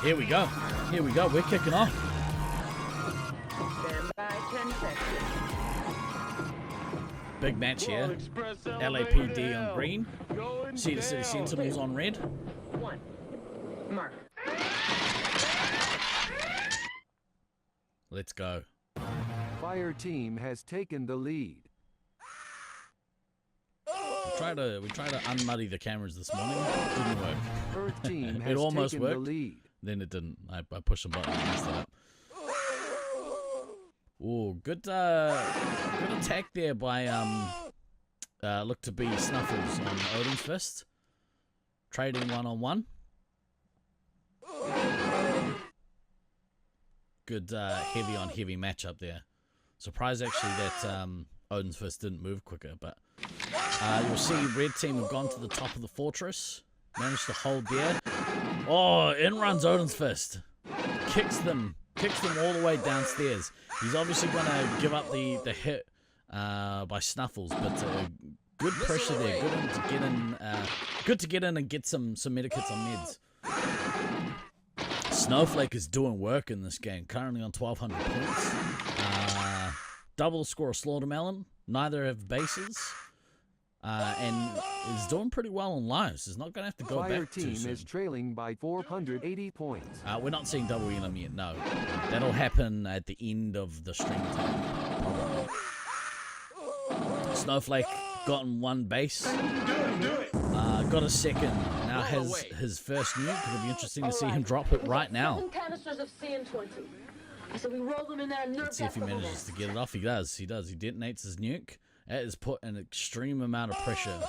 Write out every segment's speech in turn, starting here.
Here we go. Here we go. We're kicking off. Big match here. LAPD on green. Cedar City Sentinels on red. One. Mark. Let's go. Fire team has taken the lead. We tried to unmuddy the cameras this morning. It didn't work. Earth team has It almost taken worked. the lead. Then it didn't. I pushed a button and messed it up. Ooh, good attack there by look to be Snuffles on Odin's Fist. Trading one-on-one. Good heavy on heavy matchup there. Surprised actually that Odin's Fist didn't move quicker, but you'll see red team have gone to the top of the fortress. Managed to hold there. Oh, in runs Odin's Fist. Kicks them all the way downstairs. He's obviously going to give up the hit by Snuffles, but good pressure there. Good to get in and get some medikits on meds. Snowflake is doing work in this game, currently on 1,200 points. Double the score of Slaughtermelon. Neither have bases. And is doing pretty well on lives. Is not going to have to go Fire back too team soon. is trailing by 480 points. We're not seeing double Elam yet, no. That'll happen at the end of the stream time, probably. Snowflake gotten one base. Got a second. Now has his first nuke. It'll be interesting to see him drop it right now. Let's see if he manages to get it off. He does. He detonates his nuke. That has put an extreme amount of pressure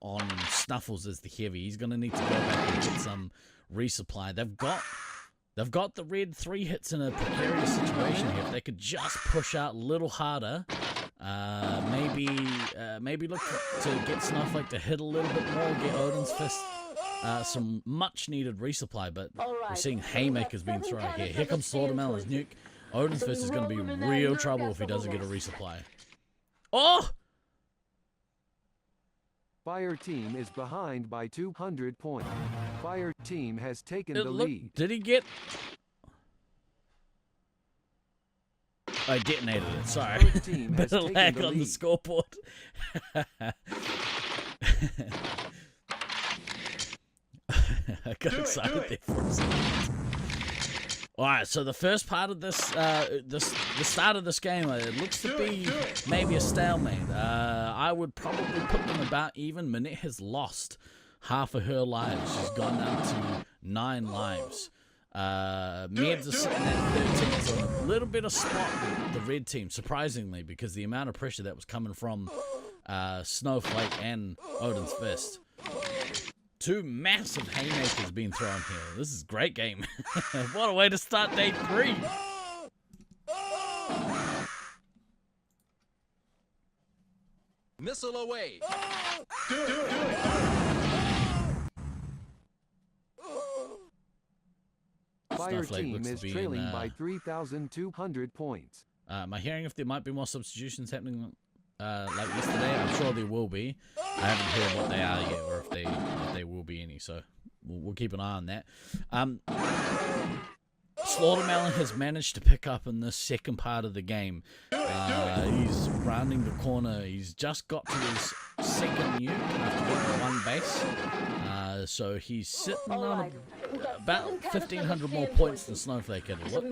on Snuffles as the heavy. He's going to need to go back and get some resupply. They've got the red 3 hits in a precarious situation here. If they could just push out a little harder, maybe look to get Snowflake to hit a little bit more, get Odin's Fist some much needed resupply, but we're seeing haymakers being thrown here. Here comes Slaughtermelon's nuke. Odin's Fist is going to be real trouble if he doesn't get a resupply. Oh! Fire team is behind by 200 points. Fire team has taken the lead. Did he get... I detonated it, sorry. Bit of lag on the scoreboard. I got excited there for a second. Alright, so the first part of this, the start of this game, it looks to be maybe a stalemate. I would probably put them about even. Minette has lost half of her lives. She's gone down to 9 lives. Meds are sitting at 13, so a little bit of spot with the red team, surprisingly, because the amount of pressure that was coming from Snowflake and Odin's Fist. 2 massive haymakers being thrown here. This is a great game. What a way to start day 3. Missile away. Do it. Fire team is trailing by 3,200 points. Am I hearing if there might be more substitutions happening like yesterday? I'm sure there will be. I haven't heard what they are yet, or if they will be any, so we'll keep an eye on that. Slaughtermelon has managed to pick up in this second part of the game. He's rounding the corner. He's just got to his second nuke after getting 1 base. So he's sitting on about 1,500 more points than Snowflake had a look.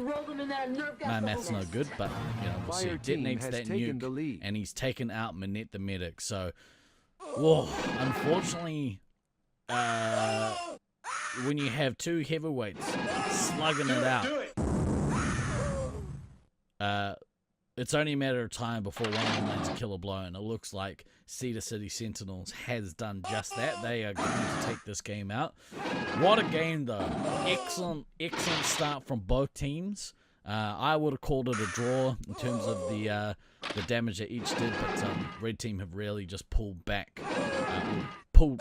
My math's no good, but you know, we'll see. Detonates that nuke, and he's taken out Minette the medic. So, whoa, unfortunately, when you have 2 heavyweights slugging it out, it's only a matter of time before one of them lands a killer blow, and it looks like Cedar City Sentinels has done just that. They are going to take this game out. What a game, though. Excellent start from both teams. I would have called it a draw in terms of the damage that each did, but red team have really just pulled back, pulled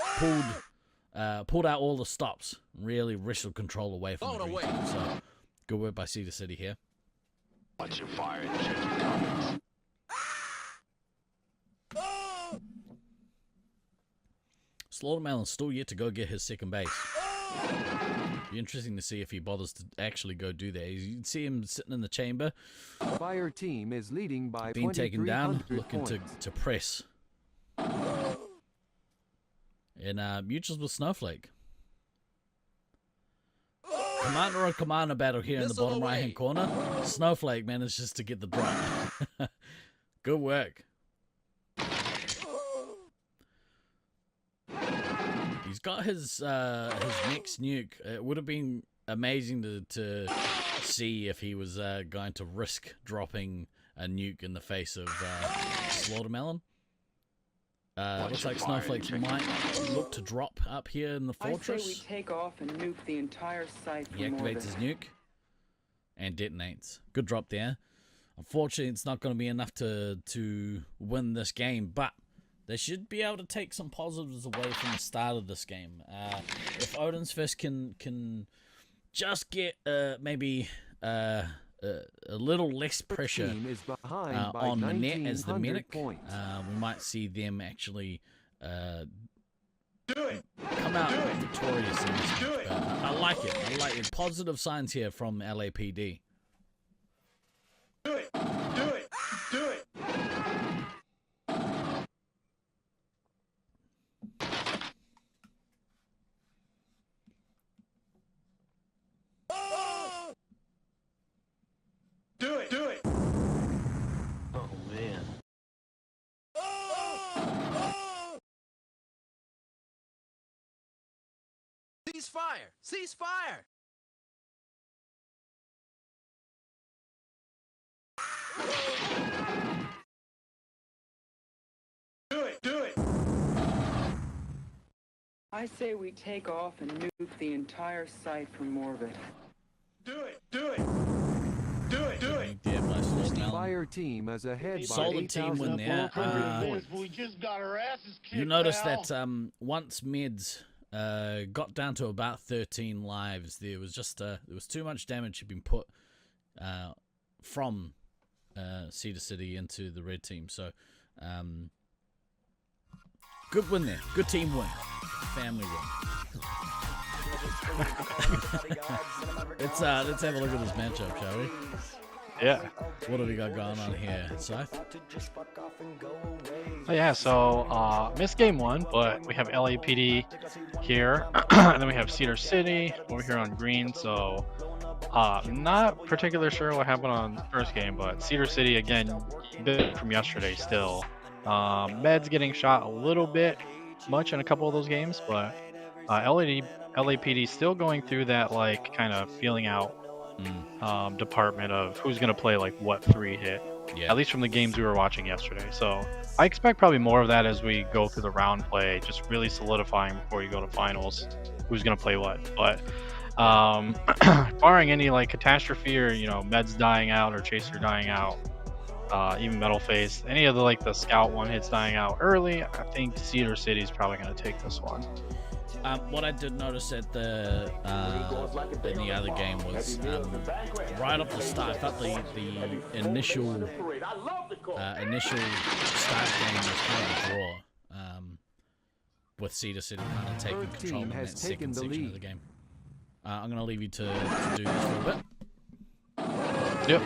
out all the stops, really wrestled control away from the green team. So good work by Cedar City here. Watch your fire and check your comments. Slaughtermelon's still yet to go get his second base. Be interesting to see if he bothers to actually go do that. You can see him sitting in the chamber, Fire team is leading by being taken down, 2,300 looking points. to press. And mutuals with Snowflake. Commander on commander battle here in the bottom right hand corner. Snowflake manages to get the drop. Good work. He's got his next nuke. It would have been amazing to see if he was going to risk dropping a nuke in the face of Slaughtermelon. Looks like Snowflakes might look to drop up here in the fortress. I say we take off and nuke the entire site. He activates his nuke and detonates. Good drop there. Unfortunately, it's not going to be enough to win this game, but they should be able to take some positives away from the start of this game. If Odin's Fist can just get maybe a little less pressure on the net as the medic, we might see them actually come out victorious in this match. But I like it. I like it. Positive signs here from LAPD. Do it! Do it! Do it! Do it! Do it! Oh man. Cease fire! Cease fire! Do it! Do it! I say we take off and nuke the entire site from orbit. Do it! Do it! Do it! Do it! Damn, nice Slaughtermelon. Fire team is ahead by Solid team win there. 8,400 points. We just got our asses kicked. You notice that once Meds got down to about 13 lives, there was too much damage had been put from Cedar City into the red team. So good win there. Good team win. Family win. Let's have a look at this matchup, shall we? Yeah. What have we got going on here, Scythe? Oh, yeah, so missed game one, but we have LAPD here, and then we have Cedar City over here on green. So not particularly sure what happened on the first game, but Cedar City again, bit from yesterday still. Meds getting shot a little bit much in a couple of those games, but LAPD still going through that like kind of feeling out department of who's going to play like what 3 hit, at least from the games we were watching yesterday. So I expect probably more of that as we go through the round play, just really solidifying before you go to finals who's going to play what. But barring any like catastrophe or Meds dying out or Chaser dying out, even Metal Face, any of the like the scout one hits dying out early, I think Cedar City is probably going to take this one. What I did notice at in the other game was right off the start, I thought the initial start game was kind of a draw, with Cedar City kind of taking control in that second section of the game. I'm going to leave you to do this for a bit. Yep.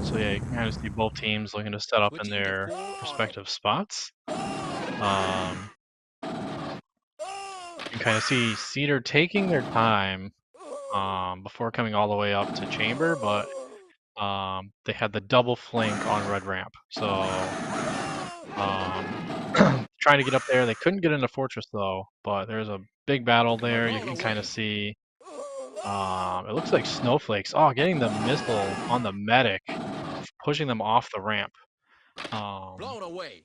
So yeah, you can kind of see both teams looking to set up in their respective spots. You can kind of see Cedar taking their time before coming all the way up to chamber, but they had the double flank on red ramp. So trying to get up there, they couldn't get into fortress though, but there's a big battle there. You can kind of see it looks like Snowflakes. Oh, getting the missile on the medic, pushing them off the ramp. Blown away.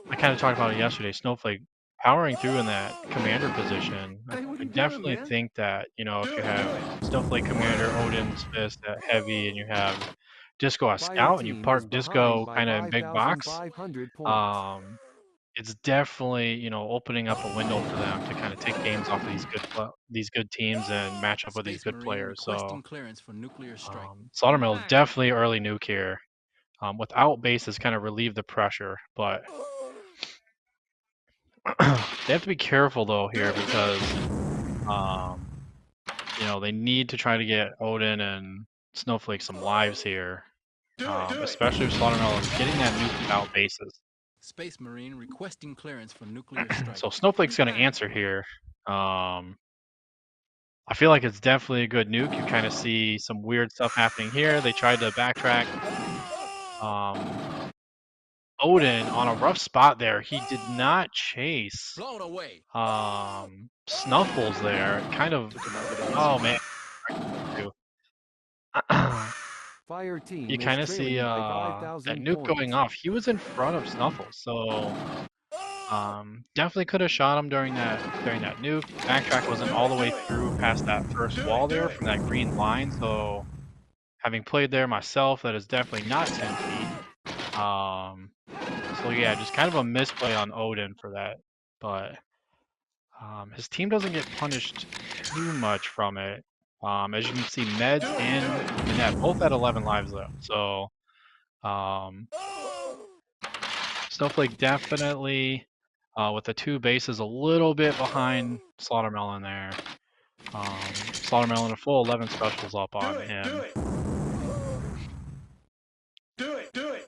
I kind of talked about it yesterday. Snowflake powering through in that commander position. I definitely think that, if you have Snowflake Commander, Odin's Fist at heavy, and you have Disco as scout, and you park Disco kind of in big box, it's definitely, opening up a window for them to kind of take games off of these good teams and match up with these good players. So Slaughtermill is definitely early nuke here. Without bases kind of relieve the pressure, but They have to be careful though here because you know, they need to try to get Odin and Snowflake some lives here. Especially with Slaughtermelon getting that nuke out bases. Space Marine requesting clearance for nuclear strike. So Snowflake's gonna answer here. I feel like it's definitely a good nuke. You kind of see some weird stuff happening here. They tried to backtrack. Odin on a rough spot there. He did not chase Blown away. Snuffles there. Kind of. Oh man. Fire team You is kind of see trailing by that 5,000 nuke points. going off. He was in front of Snuffles, so definitely could have shot him during that nuke. Backtrack wasn't all the way through past that first wall there from that green line, so having played there myself, that is definitely not 10 feet. So yeah, just kind of a misplay on Odin for that, but his team doesn't get punished too much from it. As you can see, Meds and Minette both at 11 lives though, so Snowflake definitely with the 2 bases a little bit behind Slaughtermelon there. Slaughtermelon a full 11 specials up on him. Do it.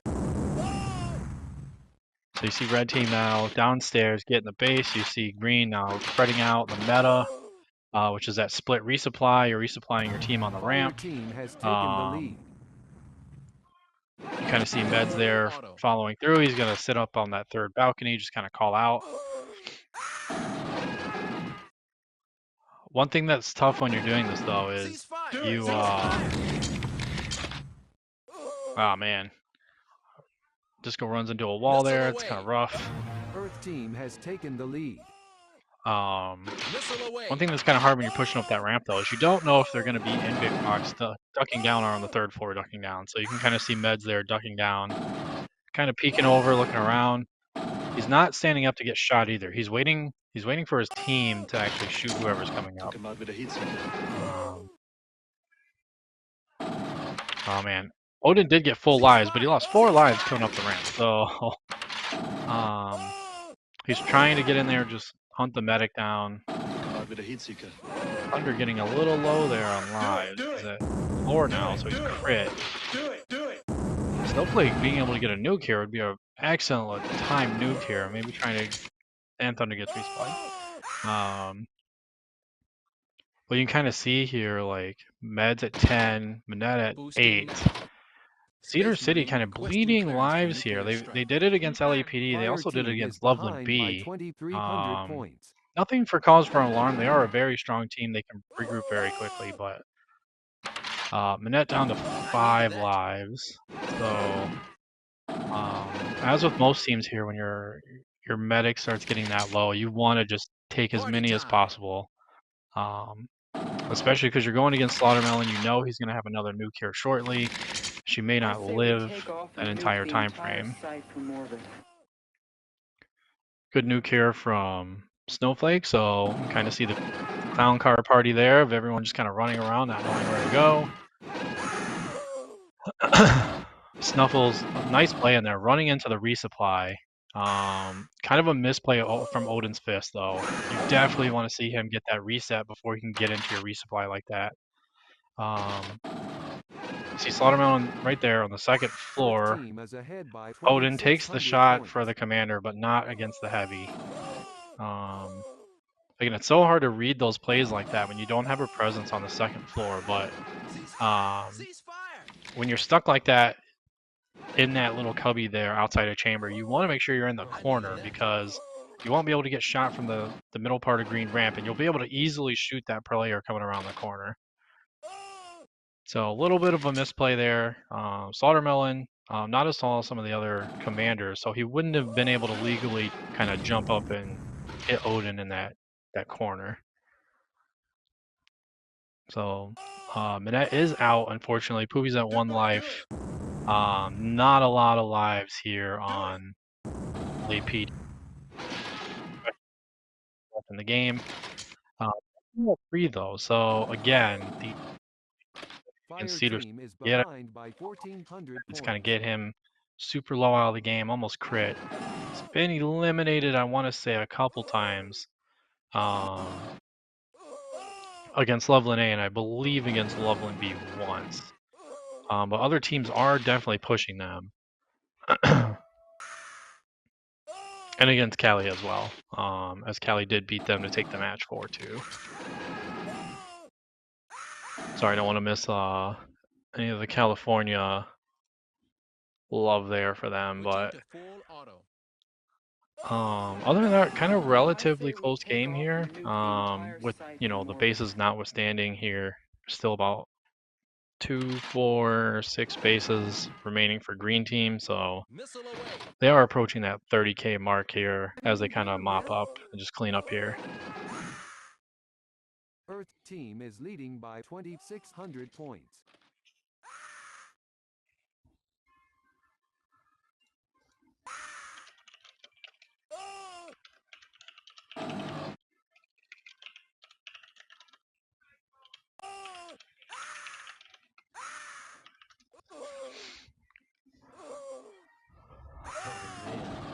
So you see red team now downstairs getting the base. You see green now spreading out the meta, which is that split resupply. You're resupplying your team on the Fire ramp. team has taken the lead. You kind of see Meds there following through. He's going to sit up on that 3rd balcony, just kind of call out. One thing that's tough when you're doing this though is you oh man. Disco runs into a wall there. It's kind of rough. Earth team has taken the lead. One thing that's kind of hard when you're pushing up that ramp though is you don't know if they're going to be in big box ducking down or on the 3rd floor ducking down. So you can kind of see Meds there ducking down, kind of peeking over, looking around. He's not standing up to get shot either. He's waiting for his team to actually shoot whoever's coming up. Oh man, Odin did get full lives, but he lost 4 lives coming up the ramp. So he's trying to get in there, just hunt the medic down. Thunder getting a little low there on lives. He's at 4 now, so he's crit. Snowflake being able to get a nuke here would be an excellent time nuke here. Maybe trying to, and Thunder gets respawned. But you can kind of see here, like, Meds at 10, Minette at 8. Cedar City kind of bleeding lives here. They did it against LAPD. They also did it against Loveland B. Nothing for cause for alarm. They are a very strong team. They can regroup very quickly, but Minette down to 5 lives. So as with most teams here, when your medic starts getting that low, you want to just take as many as possible. Especially because you're going against Slaughtermelon, you know he's going to have another nuke here shortly. She may not live that entire time frame. Good nuke here from Snowflake, so you can kind of see the clown car party there of everyone just kind of running around, not knowing where to go. Snuffles, nice play in there, running into the resupply. Kind of a misplay from Odin's Fist, though. You definitely want to see him get that reset before he can get into your resupply like that. See Slaughtermelon right there on the 2nd floor. Odin takes the shot for the commander, but not against the heavy. Again, it's so hard to read those plays like that when you don't have a presence on the 2nd floor, but when you're stuck like that, in that little cubby there outside a chamber, you want to make sure you're in the corner because you won't be able to get shot from the middle part of green ramp, and you'll be able to easily shoot that player coming around the corner. So a little bit of a misplay there. Slaughtermelon, not as tall as some of the other commanders, so he wouldn't have been able to legally kind of jump up and hit Odin in that corner. So Minette is out, unfortunately. Poopy's at 1 life. Not a lot of lives here on LAPD in the game. 3 though, so again, the Cedar it's kind of get him super low out of the game, almost crit. been eliminated, I want to say, a couple times against Loveland A, and I believe against Loveland B once. But other teams are definitely pushing them. And against Cali as well, as Cali did beat them to take the match 4-2. Sorry, I don't want to miss any of the California love there for them, but other than that, kind of relatively close game here. With the bases notwithstanding here, still about 2, 4, 6 bases remaining for green team, so they are approaching that 30K mark here as they kind of mop up and just clean up here. Earth team is leading by 2,600 points.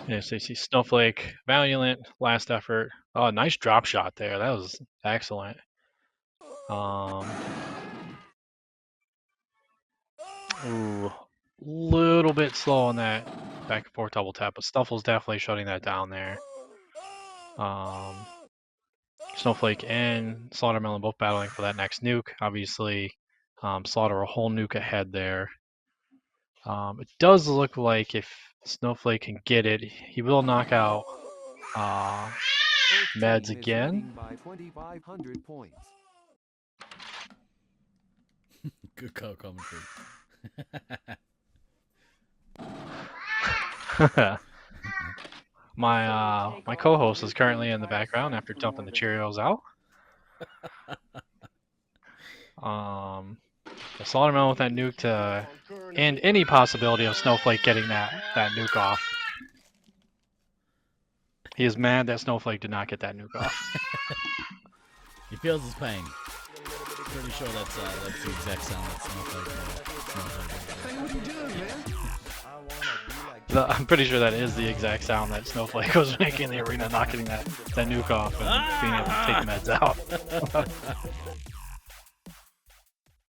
Yes, they see Snowflake, Valiant, last effort. Oh, nice drop shot there. That was excellent. Ooh, little bit slow on that back and forth double tap, but Snuffle's definitely shutting that down there. Snowflake and Slaughtermelon both battling for that next nuke. Obviously, Slaughter a whole nuke ahead there. It does look like if Snowflake can get it, he will knock out Meds again. By 2,500 points. Good call commentary. My co-host is currently in the background after dumping the Cheerios out. The Slaughtermelon with that nuke to end any possibility of Snowflake getting that nuke off. He is mad that Snowflake did not get that nuke off. He feels his pain. Pretty sure that's the exact sound that Snowflake. Hey, what you doing, man? I'm pretty sure that is the exact sound that Snowflake was making in the arena, not getting that nuke off and being able to take Meds out.